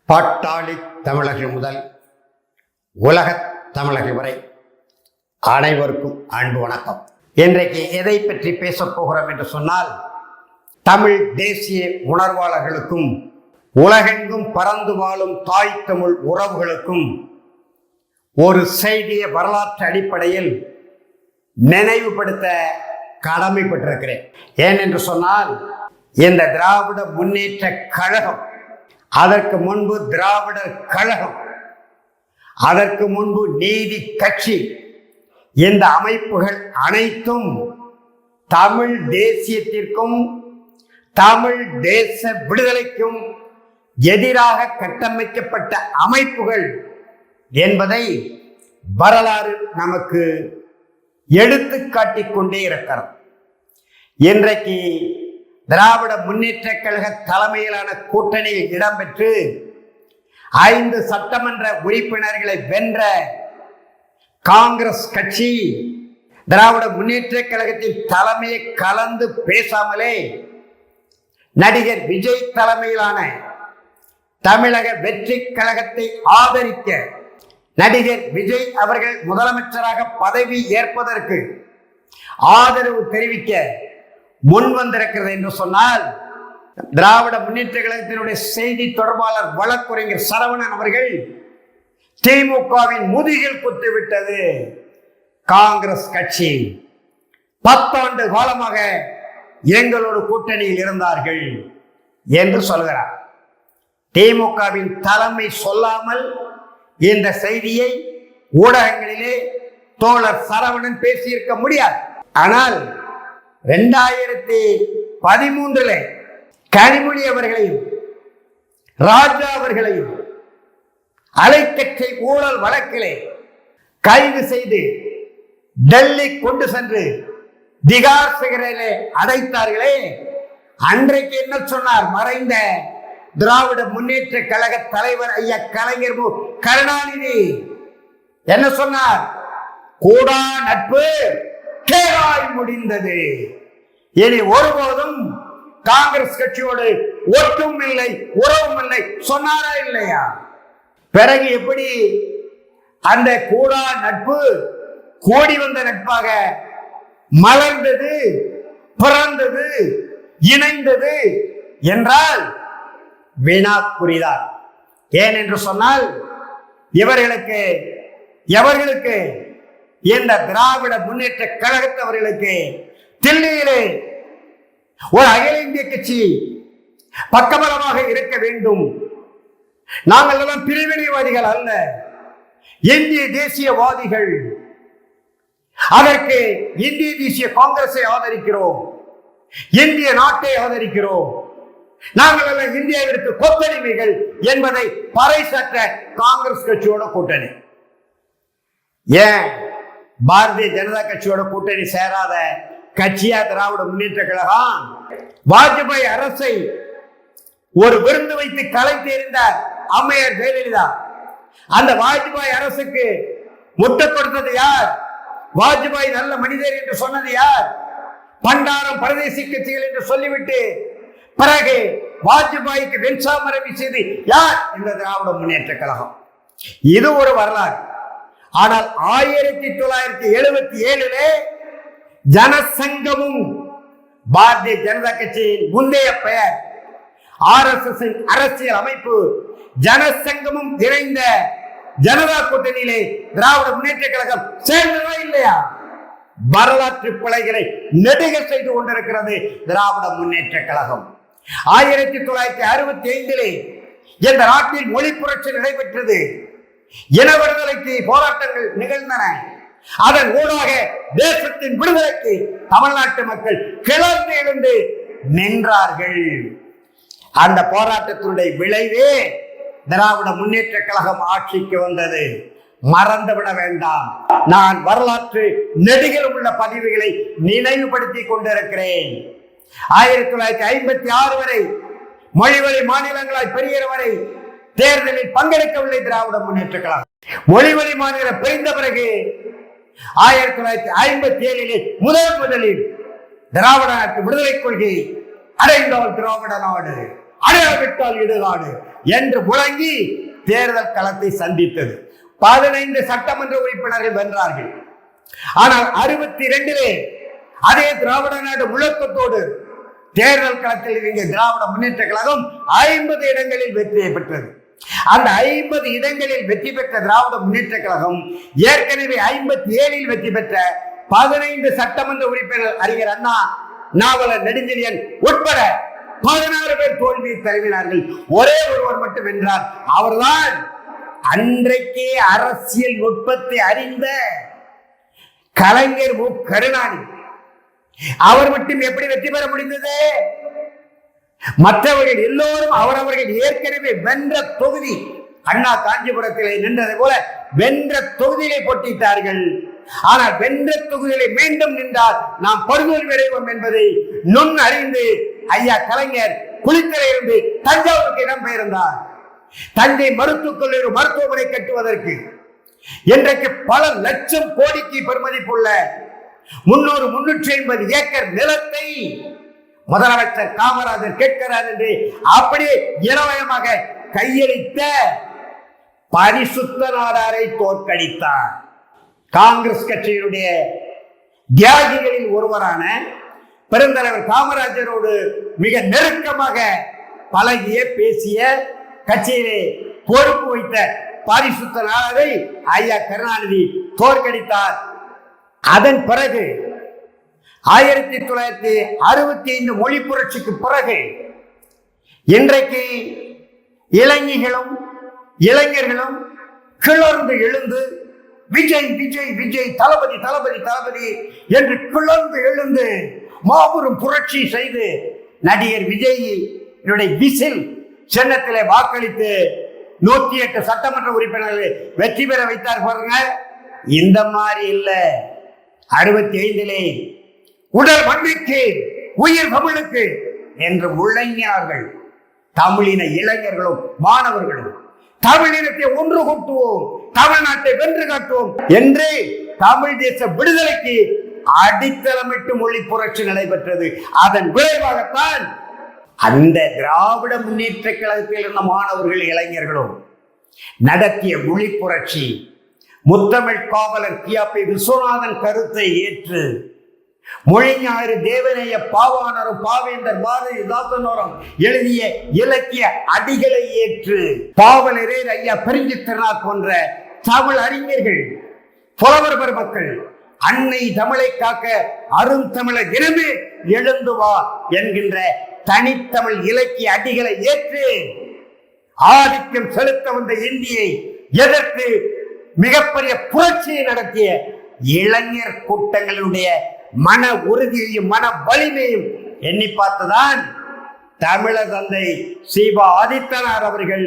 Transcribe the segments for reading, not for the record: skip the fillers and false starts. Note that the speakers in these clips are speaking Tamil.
பாட்டாளி தமிழர்கள் முதல் உலகத் தமிழர்கள் வரை அனைவருக்கும் அன்பு வணக்கம். இன்றைக்கு எதை பற்றி பேசப் போகிறோம் என்று சொன்னால், தமிழ் தேசிய உணர்வாளர்களுக்கும் உலகெங்கும் பறந்து வாழும் தாய் தமிழ் உறவுகளுக்கும் ஒரு செய்தியை வரலாற்று அடிப்படையில் நினைவுபடுத்த கடமைப்பட்டிருக்கிறேன். ஏனென்று சொன்னால், இந்த திராவிட முன்னேற்ற கழகம், அதற்கு முன்பு திராவிடர் கழகம், அதற்கு முன்பு நீதி கட்சி, இந்த அமைப்புகள் அனைத்தும் தமிழ் தேசியத்திற்கும் தமிழ் தேச விடுதலைக்கும் எதிராக கட்டமைக்கப்பட்ட அமைப்புகள் என்பதை வரலாறு நமக்கு எடுத்து காட்டிக் கொண்டே இருக்கிறது. இன்றைக்கு திராவிட முன்னேற்ற கழக தலைமையிலான கூட்டணியில் இடம்பெற்று 5 சட்டமன்ற உறுப்பினர்களை வென்ற காங்கிரஸ் கட்சி திராவிட முன்னேற்ற கழகத்தின் தலைமையை கலந்து பேசாமலே நடிகர் விஜய் தலைமையிலான தமிழக வெற்றி கழகத்தை ஆதரிக்க நடிகர் விஜய் அவர்கள் முதலமைச்சராக பதவி ஏற்பதற்கு ஆதரவு தெரிவிக்க முன் வந்திருக்கிறது என்று சொன்னால், திராவிட முன்னேற்ற கழகத்தினுடைய செய்தி தொடர்பாளர் வழக்குரைஞர் சரவணன் அவர்கள் திமுகவின் முதுகில் குத்திவிட்டது காங்கிரஸ் கட்சி 10 ஆண்டு காலமாக எங்களோடு கூட்டணியில் இருந்தார்கள் என்று சொல்கிறார். திமுகவின் தலைமை சொல்லாமல் இந்த செய்தியை ஊடகங்களிலே தோழர் சரவணன் பேசியிருக்க முடியாது. ஆனால் 2013 கனிமொழி அவர்களையும் ராஜா அவர்களையும் அலைக்கற்றை ஊழல் வழக்கிலே கைது செய்து டெல்லி கொண்டு சென்று திகார் சிறையிலே அடைத்தார்களே, அன்றைக்கு என்ன சொன்னார் மறைந்த திராவிட முன்னேற்ற கழக தலைவர் ஐயா கலைஞர் கருணாநிதி? என்ன சொன்னார்? கூடா நட்பு கேடாய் முடிந்தது, இனி ஒருபோதும் காங்கிரஸ் கட்சியோடு ஒட்டும் இல்லை உறவும் இல்லை சொன்னாரா இல்லையா? பிறகு எப்படி அந்த கூடா நட்பு கோடி வந்த நட்பாக மலர்ந்தது, பிறந்தது, இணைந்தது என்றால் வீணாக்குறிதான். ஏனென்று சொன்னால், எவர்களுக்கு இந்த திராவிட முன்னேற்ற கழகத்தவர்களுக்கு தில்லியிலே ஒரு அகில இந்திய கட்சி பக்கபலமாக இருக்க வேண்டும். நாங்கள் எல்லாம் பிரிவினைவாதிகள் அல்ல, இந்திய தேசியவாதிகள். அதற்கு இந்திய தேசிய காங்கிரஸை ஆதரிக்கிறோம், இந்திய நாட்டை ஆதரிக்கிறோம், நாங்கள் எல்லாம் இந்தியாவிற்கு கொத்தடிமைகள் என்பதை பறைசாற்ற காங்கிரஸ் கட்சியோட கூட்டணி. ஏன் பாரதிய ஜனதா கட்சியோட கூட்டணி சேராத கட்சியா திராவிட முன்னேற்ற கழகம்? வாஜ்பாய் அரசை ஒரு விருந்து வைத்து கலைத்து எறிந்தார் அம்மையார் ஜெயலலிதா. அந்த வாஜ்பாய் அரசுக்கு முட்டை கொடுத்தது யார்? வாஜ்பாய் நல்ல மனிதர் என்று சொன்னது யார்? பண்டாரம் பரதேசி கட்சிகள் என்று சொல்லிவிட்டு பிறகு வாஜ்பாய்க்கு வெண்சாமரம் வீசியது யார்? இந்த திராவிட முன்னேற்ற கழகம். இது ஒரு வரலாறு. ஆனால் 1977 ஜனசங்கமும் பாரதிய ஜனதா கட்சியின் முந்தைய பெயர் RSS அரசியல் அமைப்பு ஜனசங்கமும் இணைந்த ஜனதா கூட்டணியிலே திராவிட முன்னேற்ற கழகம் சேர்ந்ததா இல்லையா? வரலாற்று பிழைகளை நெடுக செய்து கொண்டிருக்கிறது திராவிட முன்னேற்ற கழகம். 1965 இந்த நாட்டில் மொழி புரட்சி நடைபெற்றது. இன விடுதலைக்கு போராட்டங்கள் நிகழ்ந்தன. அதன் ஊடாக தேசத்தின் விடுதலைக்கு தமிழ்நாட்டு மக்கள் கிளர்ந்து எழுந்து நின்றார்கள். அந்த போராட்டத்தினுடைய விளைவே திராவிட முன்னேற்ற கழகம் ஆட்சிக்கு வந்தது. மறந்துவிட வேண்டாம். நான் வரலாற்று நெடுகில் உள்ள பதிவுகளை நினைவுபடுத்தி கொண்டிருக்கிறேன். 1956 வரை மொழிவழி மாநிலங்களாய் பெறுகிற வரை தேர்தலில் பங்கெடுக்கவில்லை திராவிட முன்னேற்ற கழகம். மொழிவழி மாநிலம் பிரிந்த பிறகு 1957 முதலில் திராவிட நாட்டு விடுதலை கொள்கை அடைந்தால் திராவிட நாடு, அடையாவிட்டால் இடுகாடு, என்று முழங்கி தேர்தல் களத்தை சந்தித்தது. 15 சட்டமன்ற உறுப்பினர்கள் வென்றார்கள். ஆனால் 62 அதே திராவிட நாடு முழக்கத்தோடு தேர்தல் களத்தில் இருந்த திராவிட முன்னேற்ற கழகம் 50 இடங்களில் வெற்றியை பெற்றது. அந்த 50 இடங்களில் வெற்றி பெற்ற திராவிட முன்னேற்ற கழகம் ஏற்கனவே 57 வெற்றி பெற்ற 15 சட்டமன்ற உறுப்பினர் அறிஞர் அண்ணா, நாவலர் நெடுஞ்செழியன் உட்பட 16 பேர் தோல்வியை தழுவினார்கள். ஒரே ஒருவர் மட்டும் வென்றார். அவர்தான் அன்றைக்கே அரசியல் நுட்பத்தை அறிந்த கலைஞர் மு. கருணாநிதி. அவர் மட்டும் எப்படி வெற்றி பெற முடிந்தது? மற்றவர்கள் எல்லோரும் அவரவர்கள் ஏற்கனவே வென்ற தொகுதி, அண்ணா காஞ்சிபுரத்திலே நின்றதை போல வென்ற தொகுதியை போட்டிட்டார்கள். ஆனால் வென்ற தொகுதிகளை மீண்டும் நின்றால் நாம் படுதோல்வி அடைவோம் என்பதை நுண் அறிந்து ஐயா கலைஞர் குளித்தலையிலிருந்து தஞ்சாவூருக்கு இடம்பெயர்ந்தார். தஞ்சை மருத்துவக் கல்லூரி மருத்துவமனை கட்டுவதற்கு இன்றைக்கு பல லட்சம் கோடிக்கு பெறுமதிப்புள்ள 300-350 ஏக்கர் நிலத்தை முதலமைச்சர் காமராஜர் கேட்கிறார் என்று அப்படியே இலவயமாக கையளித்த பரிசுத்த நாடாரை தோற்கடித்தார். காங்கிரஸ் கட்சியினுடைய தியாகிகளில் ஒருவரான பெருந்தலைவர் காமராஜரோடு மிக நெருக்கமாக பழகிய பேசிய கட்சியிலே பொறுப்பு வைத்த பரிசுத்த நாடாரை ஐயா கருணாநிதி தோற்கடித்தார். அதன் பிறகு 1965 மொழி புரட்சிக்கு பிறகு இன்றைக்கு இளைஞர்களும் இளைஞர்களும் கிளர்ந்து எழுந்து விஜய் விஜய் விஜய் தளபதி தளபதி தளபதி என்று கிளர்ந்து எழுந்து மாபெரும் புரட்சி செய்து நடிகர் விஜய் விசில் சின்னத்திலே வாக்களித்து 108 சட்டமன்ற உறுப்பினர்கள் வெற்றி பெற வைத்தார் பாருங்க. இந்த மாதிரி இல்ல. 65 உடல் மண்ணுக்கு உயிர் தமிழுக்கு என்று முழங்கினார்கள். தமிழின இளைஞர்களும் மாணவர்களும் தமிழினத்தை ஒன்று கூட்டுவோம், தமிழ்நாட்டை வென்று காட்டுவோம் என்று தமிழ் தேச விடுதலைக்கு அடித்தளமிட்டு மொழி புரட்சி நடைபெற்றது. அதன் விளைவாகத்தான் அந்த திராவிட முன்னேற்ற கழகத்தில் இருந்த மாணவர்கள் இளைஞர்களும் நடத்திய மொழி புரட்சி முத்தமிழ் காவலர் கியாபி விஸ்வநாதன் கருத்தை ஏற்று மொழிஞாயிறு தேவநேய பாவாணரும் பாவேந்தர் பாரதிதாசனோரும் எழுதிய இலக்கிய அடிகளை ஏற்று பாவலரே ஐயா பெருஞ்சித்திரனார் போன்ற தமிழ் அறிஞர்கள் புலவர் பெருமக்கள் அன்னை தமிழை காக்க அருந்தமிழர் இனமே எழுந்து வா என்கின்ற தனித்தமிழ் இலக்கிய அடிகளை ஏற்று ஆதிக்கம் செலுத்த வந்த இந்தியை எதற்கு மிகப்பெரிய புரட்சியை நடத்திய இளைஞர் கூட்டங்களுடைய மன உறுதியையும் மன வலிமையும் எண்ணி பார்த்துதான் தமிழர் தந்தை சீபா ஆதித்தனார் அவர்கள்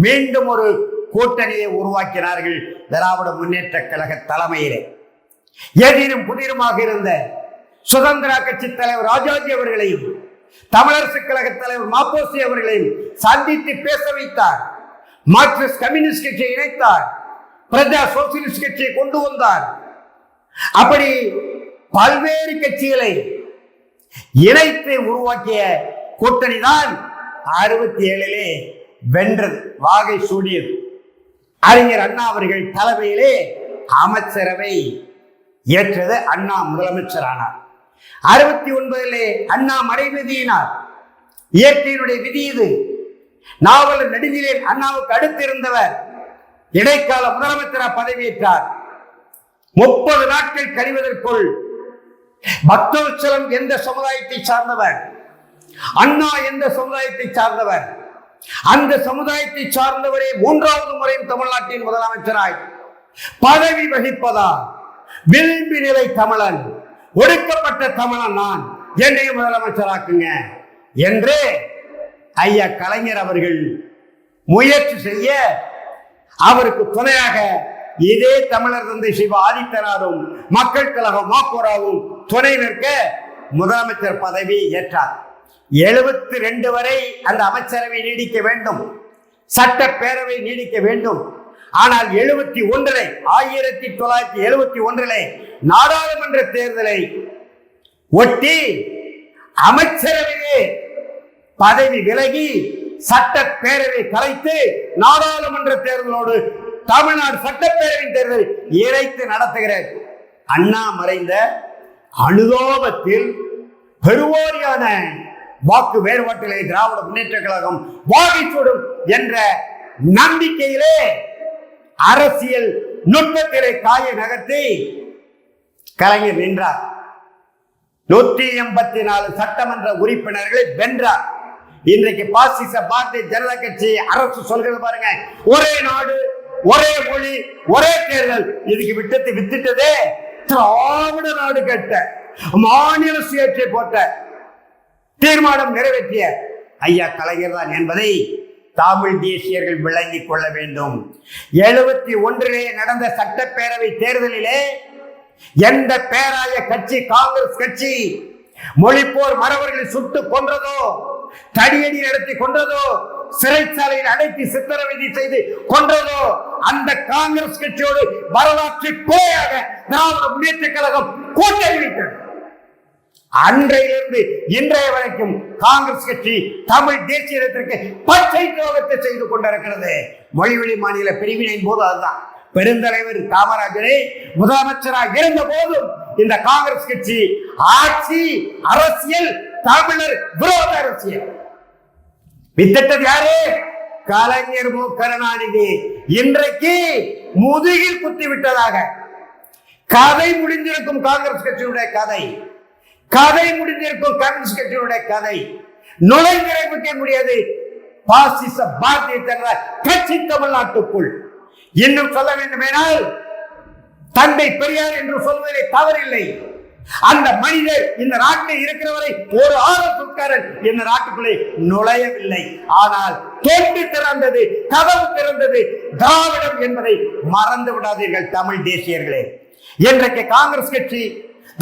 மீண்டும் ஒரு கூட்டணியை உருவாக்கினார்கள். திராவிட முன்னேற்ற கழக தலைமையிலே எதிரும் புதிருமாக இருந்த சுதந்திரா கட்சி தலைவர் ராஜாஜி அவர்களையும் தமிழரசு கழக தலைவர் மாப்போசி அவர்களையும் சந்தித்து பேச வைத்தார். மார்க்சிஸ்ட் கம்யூனிஸ்ட் கட்சியை இணைத்தார். பிரஜா சோசியலிஸ்ட் கட்சியை கொண்டு வந்தார். அப்படி பல்வேறு கட்சிகளை இணைத்து உருவாக்கிய கூட்டணி தான் 67 வென்றது, வாகை சூடியது. அறிஞர் அண்ணா அவர்கள் தலைமையிலே அமைச்சரவை ஏற்றது. அண்ணா முதலமைச்சரானார். 69 அண்ணா மறைவிதியினார். இயற்கையினுடைய விதி இது. நாவலர் நெடுஞ்செழியன் அண்ணாவுக்கு அடுத்து இருந்தவர் இடைக்கால முதலமைச்சராக பதவியேற்றார். 30 நாட்கள் கழிவதற்குள் பக்தவத்சலம் எந்த சமுதாயத்தை சார்ந்தவர், அண்ணா எந்த சமுதாயத்தை சார்ந்தவர், அந்த சமுதாயத்தை சார்ந்தவரே 3வது முறையும் தமிழ்நாட்டின் முதலமைச்சராய் பதவி வகிப்பதா? விளிம்பு நிலை தமிழன், ஒடுக்கப்பட்ட தமிழன் நான், என்னை முதலமைச்சராக்குங்க என்று ஐயா கலைஞர் அவர்கள் முயற்சி செய்ய அவருக்கு துணையாக இதே தமிழர் தந்தை சிவா ஆதித்தனாரும் மக்கள் கழகம் மாக்கோராவும் துணை நிற்க முதலமைச்சர் பதவியை ஏற்றார். 72 வரை அந்த அமைச்சரவை நீடிக்க வேண்டும், சட்டப்பேரவை நீடிக்க வேண்டும். ஆனால் 1971 நாடாளுமன்ற தேர்தலை ஒட்டி அமைச்சரவையே பதவி விலகி சட்டப்பேரவை கலைத்து நாடாளுமன்ற தேர்தலோடு தமிழ்நாடு சட்டப்பேரவை தேர்தல் இணைத்து நடத்துகிற அண்ணா மறைந்த அனுதாபத்தில் பெருவாரியான வாக்கு வேறுபாட்டிலே திராவிட முன்னேற்ற கழகம் வாகைச்சூடும் என்ற நம்பிக்கையிலே அரசியல் நுட்பத்திலே காய நகர்த்தி கலைஞர் நின்றார். 184 சட்டமன்ற உறுப்பினர்களை வென்றார். இன்றைக்கு பாசிச பாரதிய ஜனதா கட்சி அரசு சொல்கிறது பாருங்க, ஒரே நாடு ஒரே மொழி ஒரே தேர்தல். இதுக்கு வித்துட்டதே திராவிட நாடு கேட்ட மாநில சுயேட்சை போட்ட தீர்மானம் நிறைவேற்றிய ஐயா கலைஞர் தான் என்பதை தமிழ் தேசியர்கள் விளங்கிக் கொள்ள வேண்டும். 71 நடந்த சட்டப்பேரவை தேர்தலிலே எந்த பேராய கட்சி காங்கிரஸ் கட்சி மொழிப்போர் மறவர்களை சுட்டு கொன்றதோ, தடியடி நடத்தி கொன்றதோ, சிறைச்சாலையில் அடைத்து சித்திரவதை செய்து கொன்றதோ, அந்த காங்கிரஸ் கட்சியோடு வரலாற்று பிழையாக திராவிட முன்னேற்ற கழகம் கூட்டணி வைத்தது. அன்றையிலிருந்து இன்றைய வரைக்கும் காங்கிரஸ் கட்சி தமிழ் தேசியத்திற்கு பச்சை துரோகத்தை செய்து கொண்டிருக்கிறது. மொழிவழி மாநில பிரிவினையின் போது அதுதான். பெருந்தலைவர் காமராஜரை முதலமைச்சராக இருந்த போதும் இந்த காங்கிரஸ் கட்சி ஆட்சி அரசியல் தமிழர் விரோத அரசியல் வித்திட்டது யாரு? கலைஞர் மு கருணாநிதி. இன்றைக்கு முதுகில் குத்தி விட்டதாக கதை முடிந்திருக்கும் காங்கிரஸ் கட்சியுடைய கதை முடிந்திருக்கும் காங்கிரஸ் கட்சியுடைய கதை நுழைந்திருக்க முடியாது. பாசிச பாரதிய ஜனதா கட்சி தமிழ்நாட்டுக்குள் இன்னும் சொல்ல வேண்டுமேனால் தந்தை பெரியார் என்று சொல்வதை தவறில்லை. அந்த மனிதர் இந்த நாட்டில் இருக்கிறவரை ஒரு ஆர்வக்காரன் இந்த நாட்டுக்குள்ளே நுழையவில்லை. ஆனால் தொண்டு திறந்தது, கதவு திறந்தது திராவிடம் என்பதை மறந்து விடாதீர்கள் தமிழ் தேசியர்களே. இன்றைக்கு காங்கிரஸ் கட்சி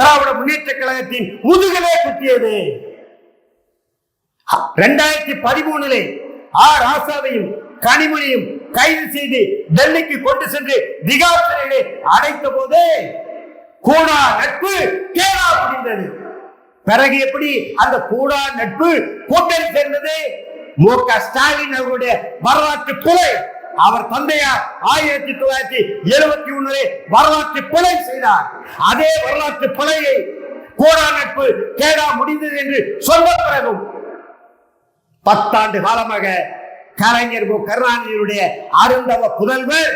திராவிட முன்னேற்ற கழகத்தின் முதுகலே குத்தியது. 2013 ஆர் ராசாவையும் கனிமொழியும் கைது செய்து டெல்லிக்கு கொண்டு சென்று திகார் சிறையிலே அடைத்த போது கூடா நட்பு கேடா முடிந்தது. பிறகு எப்படி அந்த கூடா நட்பு கூட்டணி சேர்ந்தது? மு க ஸ்டாலின் அவருடைய வரலாற்று பிழை. அவர் தந்தையார் 1971 வரலாற்று பிழை செய்தார். அதே வரலாற்று பிழையை கூடா நட்பு கேடா முடிந்தது என்று சொல்ல பிறகும் 10 ஆண்டு காலமாக கலைஞர் மு கருணாநிதியுடைய அருந்தவ புதல்வர்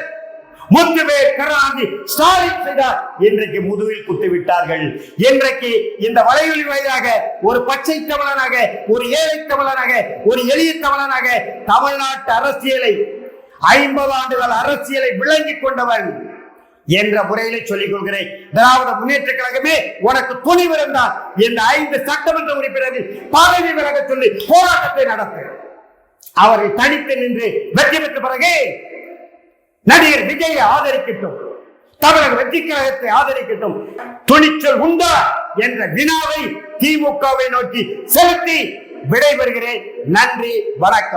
முத்துவேல் கருணாநிதி ஸ்டாலின் செய்தார். இன்றைக்கு முதுகில் குத்தி விட்டார்கள். இன்றைக்கு இந்த வலைவெளி வழியாக ஒரு பச்சை தமிழனாக, ஒரு ஏழை தமிழனாக, ஒரு எளிய தமிழனாக தமிழ்நாட்டு அரசியலை 50 ஆண்டுகள் அரசியலை விளங்கிக் கொண்டவன் என்ற முறையிலே சொல்லிக் கொள்கிறேன். திராவிட முன்னேற்ற கழகமே உனக்கு துணிவு இருந்தால் இந்த 5 சட்டமன்ற உறுப்பினர்கள் பதவி விலக சொல்லி போராட்டத்தை நடத்து. அவர்கள் தனித்து நின்று வெற்றி பெற்ற பிறகு நடிகர் விஜயை ஆதரிக்கட்டும், தமிழக வெற்றி கழகத்தை ஆதரிக்கட்டும். துணிச்சல் உண்டா என்ற வினாவை திமுகவை நோக்கி செலுத்தி விடைபெறுகிறேன். நன்றி, வணக்கம்.